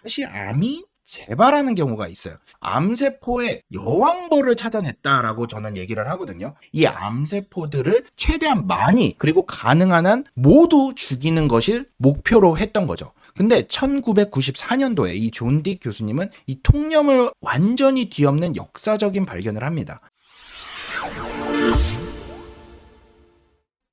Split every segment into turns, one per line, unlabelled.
사실 암이 재발하는 경우가 있어요. 암세포의 여왕벌을 찾아냈다라고 저는 얘기를 하거든요. 이 암세포들을 최대한 많이 그리고 가능한 한 모두 죽이는 것을 목표로 했던 거죠. 근데 1994년도에 이 존 딕 교수님은 이 통념을 완전히 뒤엎는 역사적인 발견을 합니다.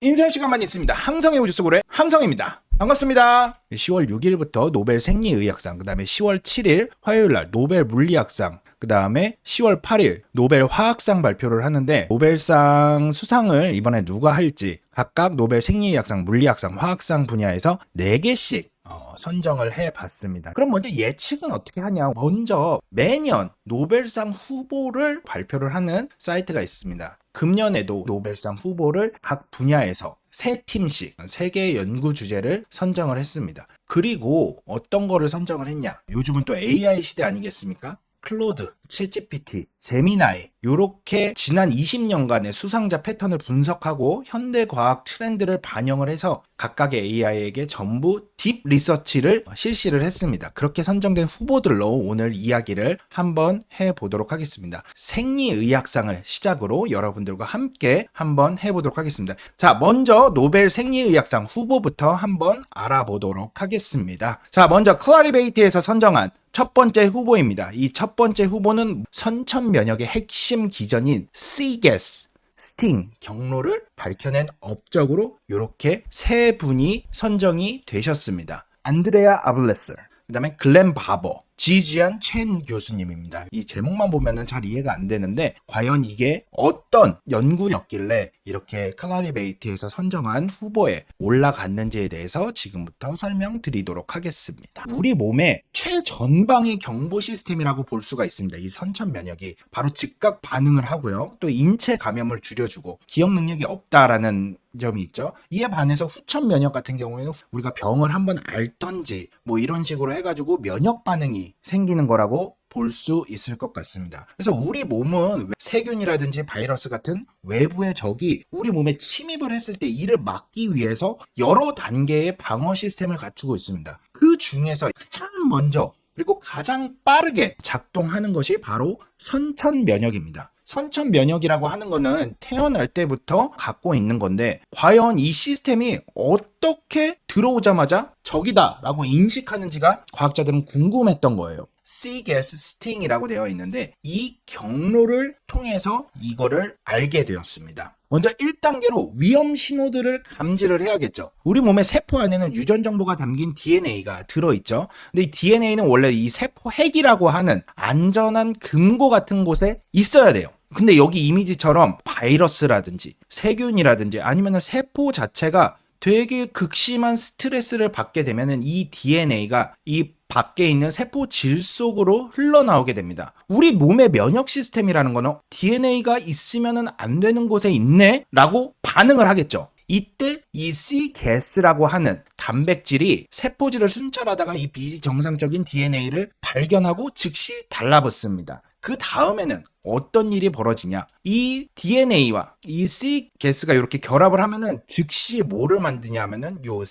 인사할 시간만 있습니다. 항성의 우주소고래 항성입니다. 반갑습니다. 10월 6일부터 노벨 생리의학상, 그 다음에 10월 7일 화요일날 노벨 물리학상, 그 다음에 10월 8일 노벨 화학상 발표를 하는데, 노벨상 수상을 이번에 누가 할지 각각 노벨 생리의학상, 물리학상, 화학상 분야에서 4개씩 선정을 해봤습니다. 그럼 먼저 예측은 어떻게 하냐? 먼저 매년 노벨상 후보를 발표를 하는 사이트가 있습니다. 금년에도 노벨상 후보를 각 분야에서 3팀씩 3개의 연구 주제를 선정을 했습니다. 그리고 어떤 거를 선정을 했냐? 요즘은 또 AI 시대 아니겠습니까? 클로드, 챗GPT, 제미나이, 요렇게 지난 20년간의 수상자 패턴을 분석하고 현대 과학 트렌드를 반영을 해서 각각의 AI에게 전부 딥 리서치를 실시를 했습니다. 그렇게 선정된 후보들로 오늘 이야기를 한번 해보도록 하겠습니다. 생리의학상을 시작으로 여러분들과 함께 한번 해보도록 하겠습니다. 자, 먼저 노벨 생리의학상 후보부터 한번 알아보도록 하겠습니다. 자, 먼저 클라리베이트에서 선정한 첫 번째 후보입니다. 이 첫 번째 후보는 선천면역의 핵심 기전인 Cgas, 스팅, 경로를 밝혀낸 업적으로 이렇게 3분이 선정이 되셨습니다. 안드레아 아블레스, 그 다음에 글렌 바버, 지지안 첸 교수님입니다. 이 제목만 보면은 잘 이해가 안 되는데 과연 이게 어떤 연구였길래 이렇게 클라리베이트에서 선정한 후보에 올라갔는지에 대해서 지금부터 설명드리도록 하겠습니다. 우리 몸의 최전방의 경보 시스템이라고 볼 수가 있습니다. 이 선천 면역이 바로 즉각 반응을 하고요. 또 인체 감염을 줄여주고 기억 능력이 없다라는 점이 있죠. 이에 반해서 후천 면역 같은 경우에는 우리가 병을 한번 앓던지 뭐 이런 식으로 해가지고 면역 반응이 생기는 거라고 볼 수 있을 것 같습니다. 그래서 우리 몸은 세균이라든지 바이러스 같은 외부의 적이 우리 몸에 침입을 했을 때 이를 막기 위해서 여러 단계의 방어 시스템을 갖추고 있습니다. 그 중에서 가장 먼저 그리고 가장 빠르게 작동하는 것이 바로 선천 면역입니다. 선천 면역이라고 하는 거는 태어날 때부터 갖고 있는 건데, 과연 이 시스템이 어떻게 들어오자마자 적이다 라고 인식하는지가 과학자들은 궁금했던 거예요. Cgas, 스팅이라고 되어 있는데 이 경로를 통해서 이거를 알게 되었습니다. 먼저 1단계로 위험 신호들을 감지를 해야겠죠. 우리 몸의 세포 안에는 유전 정보가 담긴 DNA가 들어있죠. 근데 이 DNA는 원래 이 세포 핵이라고 하는 안전한 금고 같은 곳에 있어야 돼요. 근데 여기 이미지처럼 바이러스라든지 세균이라든지 아니면 세포 자체가 되게 극심한 스트레스를 받게 되면은 이 DNA가 이 밖에 있는 세포질 속으로 흘러나오게 됩니다. 우리 몸의 면역 시스템이라는 거는 DNA가 있으면은 안 되는 곳에 있네? 라고 반응을 하겠죠. 이때 이 Cgas라고 하는 단백질이 세포질을 순찰하다가 이 비정상적인 DNA를 발견하고 즉시 달라붙습니다. 그 다음에는 어떤 일이 벌어지냐? 이 DNA와 이 Cgas가 이렇게 결합을 하면은 즉시 뭐를 만드냐 하면은 요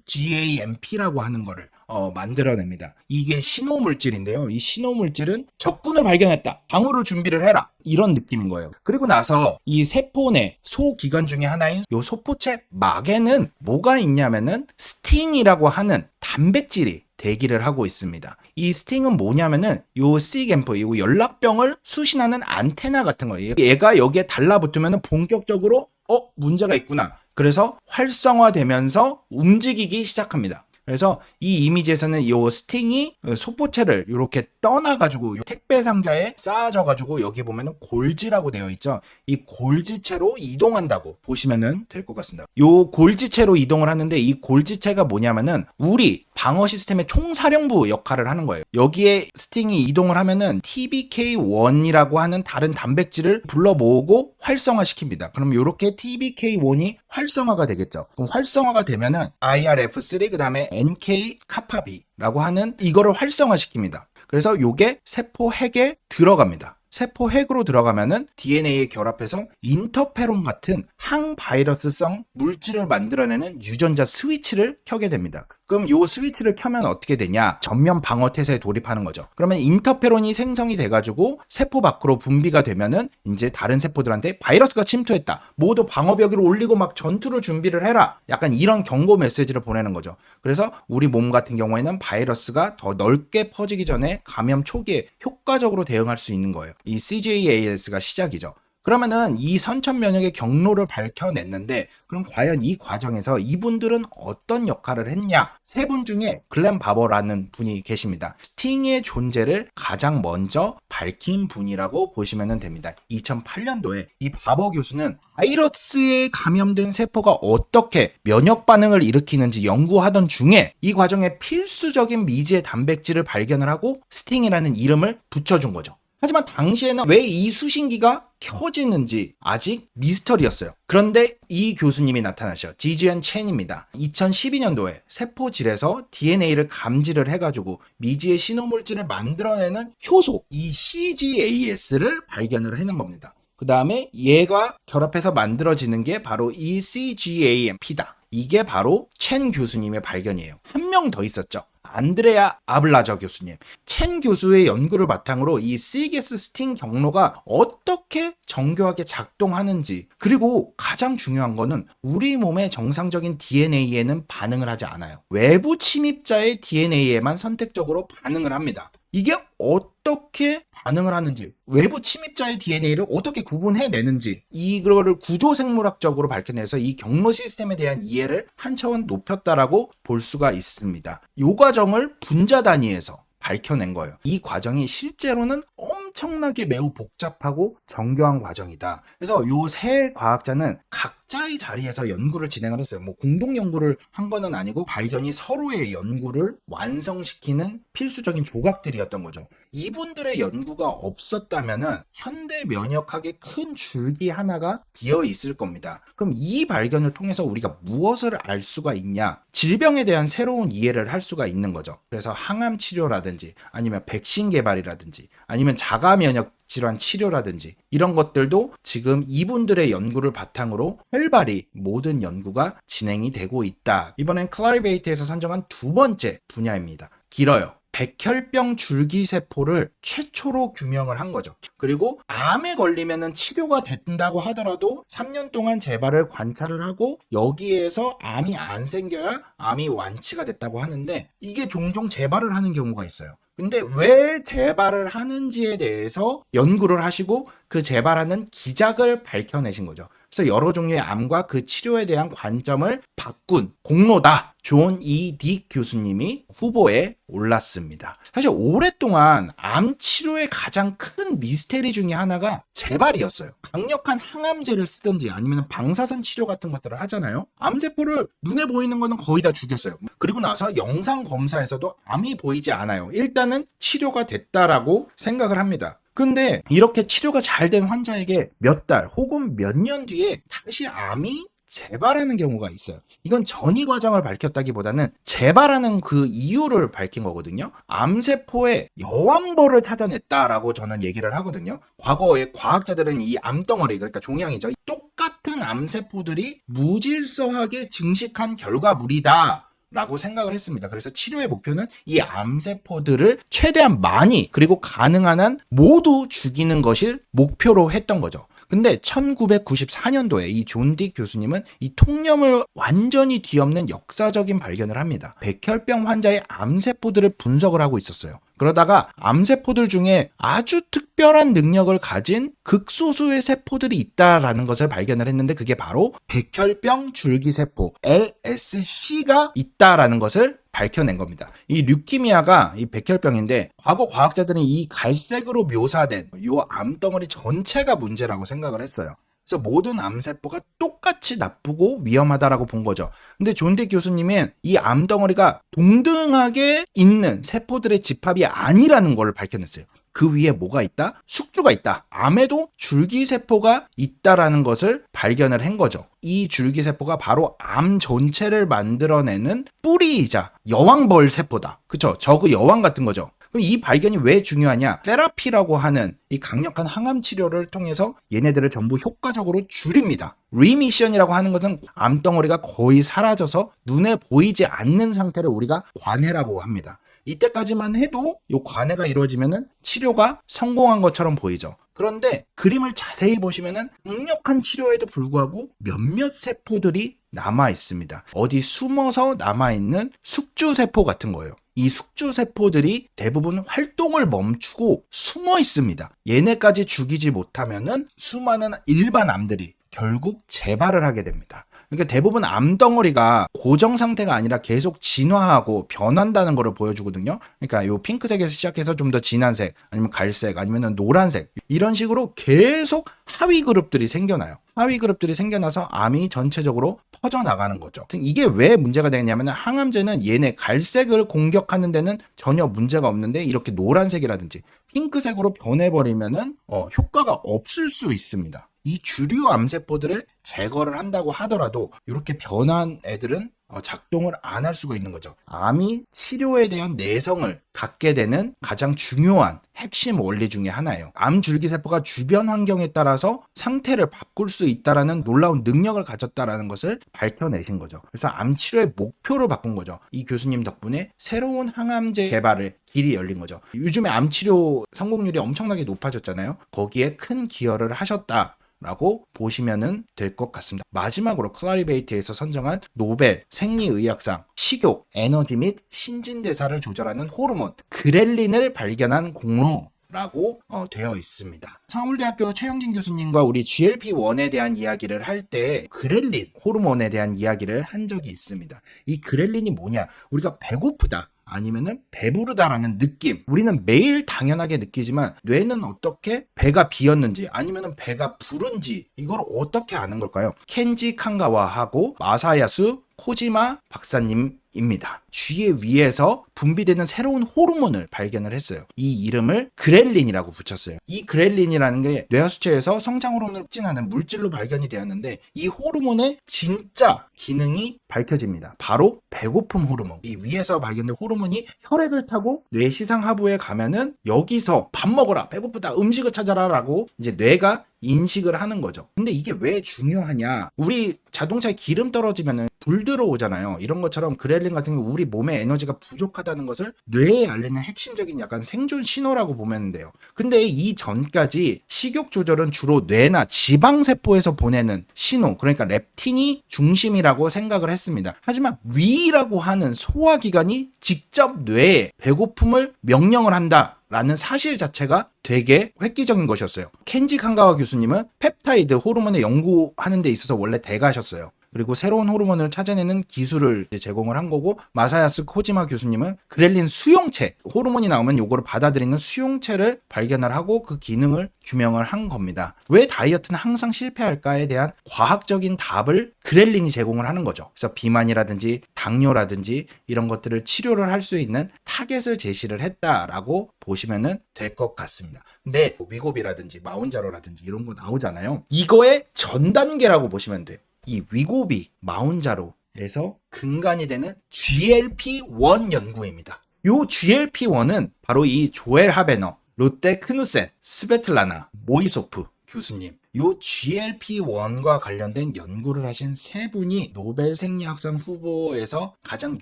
cGAMP라고 하는 거를 만들어냅니다. 이게 신호물질인데요. 이 신호물질은 적군을 발견했다. 방어를 준비를 해라. 이런 느낌인 거예요. 그리고 나서 이 세포 내 소기관 중에 하나인 요 소포체 막에는 뭐가 있냐면은 스팅이라고 하는 단백질이 대기를 하고 있습니다. 이 스팅은 뭐냐면은 요 Cgem프, 요 연락병을 수신하는 안테나 같은 거예요. 얘가 여기에 달라붙으면은 본격적으로 문제가 있구나. 그래서 활성화되면서 움직이기 시작합니다. 그래서 이 이미지에서는 이 스팅이 소포체를 이렇게 떠나가지고 택배 상자에 쌓아져가지고 여기 보면은 골지라고 되어 있죠. 이 골지체로 이동한다고 보시면은 될 것 같습니다. 이 골지체로 이동을 하는데 이 골지체가 뭐냐면은 우리 방어 시스템의 총사령부 역할을 하는 거예요. 여기에 스팅이 이동을 하면은 TBK1이라고 하는 다른 단백질을 불러 모으고 활성화시킵니다. 그럼 이렇게 TBK1이 활성화가 되겠죠. 그럼 활성화가 되면은 IRF3 그 다음에 NK 카파비라고 하는 이거를 활성화시킵니다. 그래서 요게 세포 핵에 들어갑니다. 세포 핵으로 들어가면은 DNA에 결합해서 인터페론 같은 항바이러스성 물질을 만들어내는 유전자 스위치를 켜게 됩니다. 그럼 요 스위치를 켜면 어떻게 되냐? 전면 방어 태세에 돌입하는 거죠. 그러면 인터페론이 생성이 돼가지고 세포 밖으로 분비가 되면은 이제 다른 세포들한테 바이러스가 침투했다. 모두 방어벽을 올리고 막 전투를 준비를 해라. 약간 이런 경고 메시지를 보내는 거죠. 그래서 우리 몸 같은 경우에는 바이러스가 더 넓게 퍼지기 전에 감염 초기에 효과적으로 대응할 수 있는 거예요. 이 CGAS가 시작이죠. 그러면은 이 선천 면역의 경로를 밝혀냈는데 그럼 과연 이 과정에서 이분들은 어떤 역할을 했냐? 세 분 중에 글렌 바버라는 분이 계십니다. 스팅의 존재를 가장 먼저 밝힌 분이라고 보시면 됩니다. 2008년도에 이 바버 교수는 바이러스에 감염된 세포가 어떻게 면역 반응을 일으키는지 연구하던 중에 이 과정에 필수적인 미지의 단백질을 발견을 하고 스팅이라는 이름을 붙여준 거죠. 하지만 당시에는 왜 이 수신기가 켜지는지 아직 미스터리였어요. 그런데 이 교수님이 나타나셔. 지지엔 첸입니다. 2012년도에 세포질에서 DNA를 감지를 해가지고 미지의 신호물질을 만들어내는 효소, 이 CGAS를 발견을 해낸 겁니다. 그 다음에 얘가 결합해서 만들어지는 게 바로 이 CGAMP다. 이게 바로 첸 교수님의 발견이에요. 한 명 더 있었죠. 안드레아 아블라저 교수님. 첸 교수의 연구를 바탕으로 이 시게스 스팅 경로가 어떻게 정교하게 작동하는지, 그리고 가장 중요한 거는 우리 몸의 정상적인 DNA에는 반응을 하지 않아요. 외부 침입자의 DNA에만 선택적으로 반응을 합니다. 이게 어떻게 반응을 하는지, 외부 침입자의 DNA를 어떻게 구분해내는지, 이거를 구조생물학적으로 밝혀내서 이 경로 시스템에 대한 이해를 한 차원 높였다라고 볼 수가 있습니다. 이 과정을 분자 단위에서 밝혀낸 거예요. 이 과정이 실제로는 엄청나게 매우 복잡하고 정교한 과정이다. 그래서 이 세 과학자는 각자의 자리에서 연구를 진행을 했어요. 뭐 공동 연구를 한 거는 아니고 발견이 서로의 연구를 완성시키는 필수적인 조각들이었던 거죠. 이분들의 연구가 없었다면은 현대 면역학의 큰 줄기 하나가 비어 있을 겁니다. 그럼 이 발견을 통해서 우리가 무엇을 알 수가 있냐? 질병에 대한 새로운 이해를 할 수가 있는 거죠. 그래서 항암 치료라든지 아니면 백신 개발이라든지 아니면 자가 면역 질환 치료라든지 이런 것들도 지금 이분들의 연구를 바탕으로 활발히 모든 연구가 진행이 되고 있다. 이번엔 클라리베이트에서 선정한 두 번째 분야입니다. 길어요. 백혈병 줄기세포를 최초로 규명을 한 거죠. 그리고 암에 걸리면 치료가 된다고 하더라도 3년 동안 재발을 관찰을 하고 여기에서 암이 안 생겨야 암이 완치가 됐다고 하는데 이게 종종 재발을 하는 경우가 있어요. 근데 왜 재발을 하는지에 대해서 연구를 하시고 그 재발하는 기작을 밝혀내신 거죠. 그래서 여러 종류의 암과 그 치료에 대한 관점을 바꾼 공로다. 존 E. 딕 교수님이 후보에 올랐습니다. 사실 오랫동안 암 치료의 가장 큰 미스테리 중에 하나가 재발이었어요. 강력한 항암제를 쓰든지 아니면 방사선 치료 같은 것들을 하잖아요. 암세포를 눈에 보이는 거는 거의 다 죽였어요. 그리고 나서 영상 검사에서도 암이 보이지 않아요. 일단은 치료가 됐다라고 생각을 합니다. 근데 이렇게 치료가 잘 된 환자에게 몇 달 혹은 몇 년 뒤에 다시 암이 재발하는 경우가 있어요. 이건 전이 과정을 밝혔다기보다는 재발하는 그 이유를 밝힌 거거든요. 암세포의 여왕벌을 찾아냈다라고 저는 얘기를 하거든요. 과거에 과학자들은 이 암덩어리, 그러니까 종양이죠. 똑같은 암세포들이 무질서하게 증식한 결과물이다 라고 생각을 했습니다. 그래서 치료의 목표는 이 암세포들을 최대한 많이 그리고 가능한 한 모두 죽이는 것을 목표로 했던 거죠. 근데 1994년도에 이 존 딕 교수님은 이 통념을 완전히 뒤엎는 역사적인 발견을 합니다. 백혈병 환자의 암세포들을 분석을 하고 있었어요. 그러다가 암세포들 중에 아주 특별한 능력을 가진 극소수의 세포들이 있다라는 것을 발견을 했는데 그게 바로 백혈병 줄기세포 LSC가 있다라는 것을 밝혀낸 겁니다. 이 류키미아가 이 백혈병인데 과거 과학자들은 이 갈색으로 묘사된 이 암덩어리 전체가 문제라고 생각을 했어요. 그래서 모든 암세포가 똑같이 나쁘고 위험하다라고 본 거죠. 근데 존 딕 교수님은 이 암덩어리가 동등하게 있는 세포들의 집합이 아니라는 걸 밝혀냈어요. 그 위에 뭐가 있다? 숙주가 있다. 암에도 줄기세포가 있다라는 것을 발견을 한 거죠. 이 줄기세포가 바로 암 전체를 만들어내는 뿌리이자 여왕벌 세포다. 그쵸? 저그 여왕 같은 거죠. 그럼 이 발견이 왜 중요하냐? 테라피라고 하는 이 강력한 항암 치료를 통해서 얘네들을 전부 효과적으로 줄입니다. 리미션이라고 하는 것은 암덩어리가 거의 사라져서 눈에 보이지 않는 상태를 우리가 관해라고 합니다. 이때까지만 해도 이 관해가 이루어지면은 치료가 성공한 것처럼 보이죠. 그런데 그림을 자세히 보시면은 강력한 치료에도 불구하고 몇몇 세포들이 남아 있습니다. 어디 숨어서 남아 있는 숙주세포 같은 거예요. 이 숙주세포들이 대부분 활동을 멈추고 숨어 있습니다. 얘네까지 죽이지 못하면은 수많은 일반 암들이 결국 재발을 하게 됩니다. 그러니까 대부분 암덩어리가 고정 상태가 아니라 계속 진화하고 변한다는 것을 보여주거든요. 그러니까 요 핑크색에서 시작해서 좀 더 진한 색, 아니면 갈색, 아니면 노란색, 이런 식으로 계속 하위 그룹들이 생겨나요. 하위 그룹들이 생겨나서 암이 전체적으로 퍼져나가는 거죠. 이게 왜 문제가 되냐면 항암제는 얘네 갈색을 공격하는 데는 전혀 문제가 없는데 이렇게 노란색이라든지 핑크색으로 변해버리면은 효과가 없을 수 있습니다. 이 주류 암세포들을 제거를 한다고 하더라도 이렇게 변한 애들은 작동을 안 할 수가 있는 거죠. 암이 치료에 대한 내성을 갖게 되는 가장 중요한 핵심 원리 중에 하나예요. 암 줄기세포가 주변 환경에 따라서 상태를 바꿀 수 있다라는 놀라운 능력을 가졌다라는 것을 밝혀내신 거죠. 그래서 암 치료의 목표를 바꾼 거죠. 이 교수님 덕분에 새로운 항암제 개발을 길이 열린 거죠. 요즘에 암 치료 성공률이 엄청나게 높아졌잖아요. 거기에 큰 기여를 하셨다 라고 보시면 될 것 같습니다. 마지막으로 클라리베이트에서 선정한 노벨 생리의학상 식욕, 에너지 및 신진대사를 조절하는 호르몬 그렐린을 발견한 공로라고 되어 있습니다. 서울대학교 최영진 교수님과 우리 GLP-1에 대한 이야기를 할 때 그렐린 호르몬에 대한 이야기를 한 적이 있습니다. 이 그렐린이 뭐냐? 우리가 배고프다, 아니면은 배부르다라는 느낌, 우리는 매일 당연하게 느끼지만 뇌는 어떻게 배가 비었는지 아니면은 배가 부른지 이걸 어떻게 아는 걸까요? 켄지 칸가와하고 마사야수 코지마 박사님입니다. 쥐의 위에서 분비되는 새로운 호르몬을 발견을 했어요. 이 이름을 그렐린이라고 붙였어요. 이 그렐린이라는 게 뇌하수체에서 성장 호르몬을 촉진하는 물질로 발견이 되었는데 이 호르몬의 진짜 기능이 밝혀집니다. 바로 배고픔 호르몬. 이 위에서 발견된 호르몬이 혈액을 타고 뇌 시상하부에 가면은 여기서 밥 먹어라, 배고프다, 음식을 찾아라 라고 이제 뇌가 인식을 하는 거죠. 근데 이게 왜 중요하냐? 우리 자동차에 기름 떨어지면은 불 들어오잖아요. 이런 것처럼 그렐린 같은 경우 우리 몸에 에너지가 부족하다는 것을 뇌에 알리는 핵심적인 약간 생존 신호라고 보면 돼요. 근데 이 전까지 식욕 조절은 주로 뇌나 지방세포에서 보내는 신호, 그러니까 렙틴이 중심이라고 생각을 했습니다. 하지만 위라고 하는 소화기관이 직접 뇌에 배고픔을 명령을 한다 라는 사실 자체가 되게 획기적인 것이었어요. 켄지 칸가와 교수님은 펩타이드 호르몬을 연구하는 데 있어서 원래 대가셨어요. 그리고 새로운 호르몬을 찾아내는 기술을 제공을 한 거고, 마사야스 코지마 교수님은 그렐린 수용체, 호르몬이 나오면 요거를 받아들이는 수용체를 발견을 하고 그 기능을 규명을 한 겁니다. 왜 다이어트는 항상 실패할까에 대한 과학적인 답을 그렐린이 제공을 하는 거죠. 그래서 비만이라든지 당뇨라든지 이런 것들을 치료를 할 수 있는 타겟을 제시를 했다라고 보시면 될 것 같습니다. 근데 위고비라든지 마운자로라든지 이런 거 나오잖아요. 이거의 전 단계라고 보시면 돼요. 이 위고비, 마운자로에서 근간이 되는 GLP-1 연구입니다. 이 GLP-1은 바로 이 조엘 하베너, 롯데 크누센, 스베틀라나, 모이소프 교수님, 이 GLP-1과 관련된 연구를 하신 세 분이 노벨 생리학상 후보에서 가장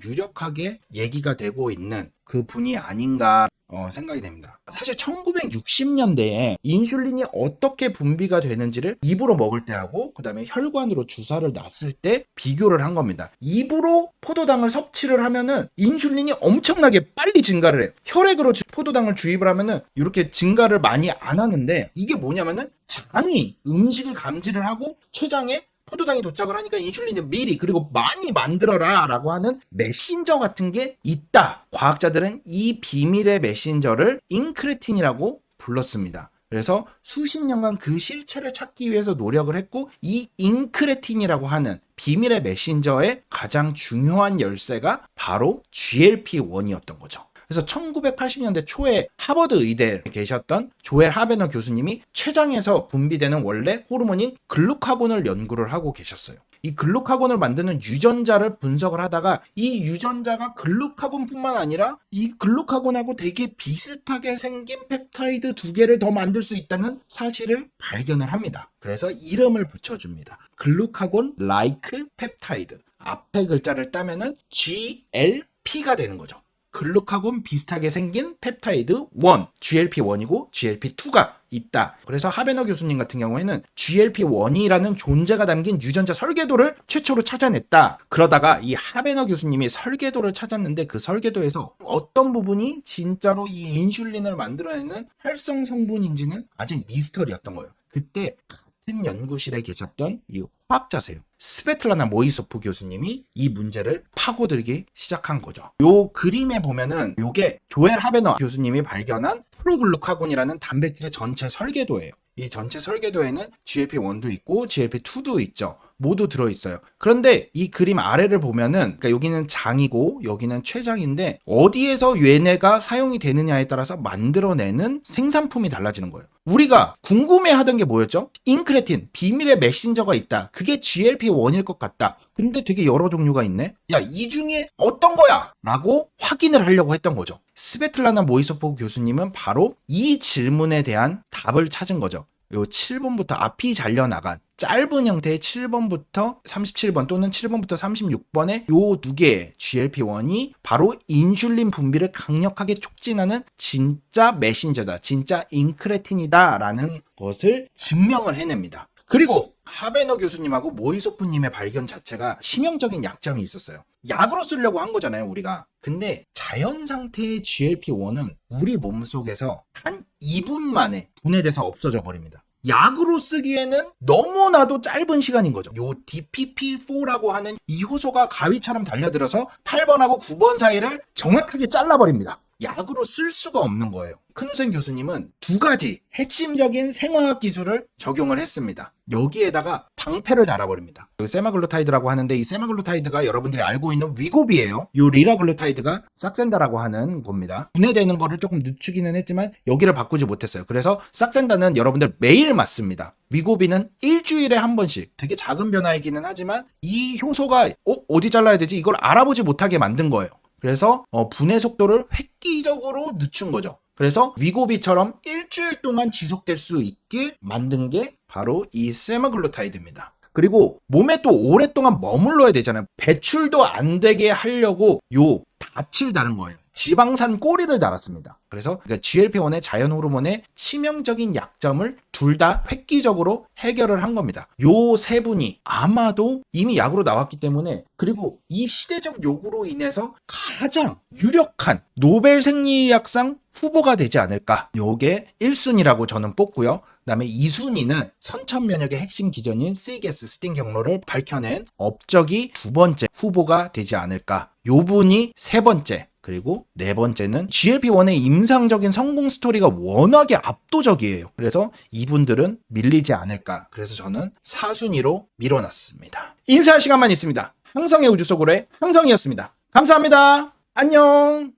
유력하게 얘기가 되고 있는 그 분이 아닌가 생각이 됩니다. 사실 1960년대에 인슐린이 어떻게 분비가 되는지를 입으로 먹을 때 하고 그 다음에 혈관으로 주사를 놨을 때 비교를 한 겁니다. 입으로 포도당을 섭취를 하면은 인슐린이 엄청나게 빨리 증가를 해요. 혈액으로 포도당을 주입을 하면은 이렇게 증가를 많이 안 하는데, 이게 뭐냐면은 장이 음식을 감지를 하고 췌장에 포도당이 도착을 하니까 인슐린을 미리 그리고 많이 만들어라 라고 하는 메신저 같은 게 있다. 과학자들은 이 비밀의 메신저를 인크레틴이라고 불렀습니다. 그래서 수십 년간 그 실체를 찾기 위해서 노력을 했고, 이 인크레틴이라고 하는 비밀의 메신저의 가장 중요한 열쇠가 바로 GLP-1이었던 거죠. 그래서 1980년대 초에 하버드 의대에 계셨던 조엘 하베너 교수님이 췌장에서 분비되는 원래 호르몬인 글루카곤을 연구를 하고 계셨어요. 이 글루카곤을 만드는 유전자를 분석을 하다가 이 유전자가 글루카곤뿐만 아니라 이 글루카곤하고 되게 비슷하게 생긴 펩타이드 두 개를 더 만들 수 있다는 사실을 발견을 합니다. 그래서 이름을 붙여줍니다. 글루카곤 라이크 펩타이드. 앞에 글자를 따면은 GLP가 되는 거죠. 글루카곤 비슷하게 생긴 펩타이드 1, GLP-1이고 GLP-2가 있다. 그래서 하베너 교수님 같은 경우에는 GLP-1이라는 존재가 담긴 유전자 설계도를 최초로 찾아냈다. 그러다가 이 하베너 교수님이 설계도를 찾았는데 그 설계도에서 어떤 부분이 진짜로 이 인슐린을 만들어내는 활성 성분인지는 아직 미스터리였던 거예요. 그때 같은 연구실에 계셨던 이 화학자세요. 스베틀라나 모이소프 교수님이 이 문제를 파고들기 시작한 거죠. 요 그림에 보면은 요게 조엘 하베너 교수님이 발견한 프로글루카곤이라는 단백질의 전체 설계도예요. 이 전체 설계도에는 GLP-1도 있고 GLP-2도 있죠. 모두 들어있어요. 그런데 이 그림 아래를 보면은 그러니까 여기는 장이고 여기는 췌장인데 어디에서 얘네가 사용이 되느냐에 따라서 만들어내는 생산품이 달라지는 거예요. 우리가 궁금해하던 게 뭐였죠? 인크레틴, 비밀의 메신저가 있다. 그게 GLP-1일 것 같다. 근데 되게 여러 종류가 있네? 야, 이 중에 어떤 거야? 라고 확인을 하려고 했던 거죠. 스베틀라나 모이소프 교수님은 바로 이 질문에 대한 답을 찾은 거죠. 요 7번부터 앞이 잘려나간 짧은 형태의 7번부터 37번 또는 7번부터 36번의 요 두 개의 GLP-1이 바로 인슐린 분비를 강력하게 촉진하는 진짜 메신저다. 진짜 인크레틴이다. 라는 것을 증명을 해냅니다. 그리고 하베너 교수님하고 모이소프님의 발견 자체가 치명적인 약점이 있었어요. 약으로 쓰려고 한 거잖아요, 우리가. 근데 자연 상태의 GLP-1은 우리 몸속에서 단 2분 만에 분해돼서 없어져 버립니다. 약으로 쓰기에는 너무나도 짧은 시간인 거죠. 요 DPP-4라고 하는 이 효소가 가위처럼 달려들어서 8번하고 9번 사이를 정확하게 잘라버립니다. 약으로 쓸 수가 없는 거예요. 큰우생 교수님은 두 가지 핵심적인 생화학 기술을 적용을 했습니다. 여기에다가 방패를 달아버립니다. 세마글루타이드라고 하는데 이 세마글루타이드가 여러분들이 알고 있는 위고비예요. 이 리라글루타이드가 싹센다라고 하는 겁니다. 분해되는 거를 조금 늦추기는 했지만 여기를 바꾸지 못했어요. 그래서 싹센다는 여러분들 매일 맞습니다. 위고비는 일주일에 한 번씩 되게 작은 변화이기는 하지만 이 효소가 어디 잘라야 되지? 이걸 알아보지 못하게 만든 거예요. 그래서 분해 속도를 획기적으로 늦춘 거죠. 그래서 위고비처럼 일주일 동안 지속될 수 있게 만든 게 바로 이 세마글루타이드입니다. 그리고 몸에 또 오랫동안 머물러야 되잖아요. 배출도 안 되게 하려고 요 닻을 다른 거예요. 지방산 꼬리를 달았습니다. 그래서 GLP-1의 자연 호르몬의 치명적인 약점을 둘 다 획기적으로 해결을 한 겁니다. 요 세 분이 아마도 이미 약으로 나왔기 때문에 그리고 이 시대적 요구로 인해서 가장 유력한 노벨 생리의학상 후보가 되지 않을까. 요게 1순위라고 저는 뽑고요. 그다음에 2순위는 선천면역의 핵심 기전인 C게스 스팅 경로를 밝혀낸 업적이 두 번째 후보가 되지 않을까. 요 분이 세 번째. 그리고 네 번째는 GLP-1의 임상적인 성공 스토리가 워낙에 압도적이에요. 그래서 이분들은 밀리지 않을까. 그래서 저는 4순위로 밀어놨습니다. 인사할 시간만 있습니다. 항성의 우주 속으로의 항성이었습니다. 감사합니다. 안녕.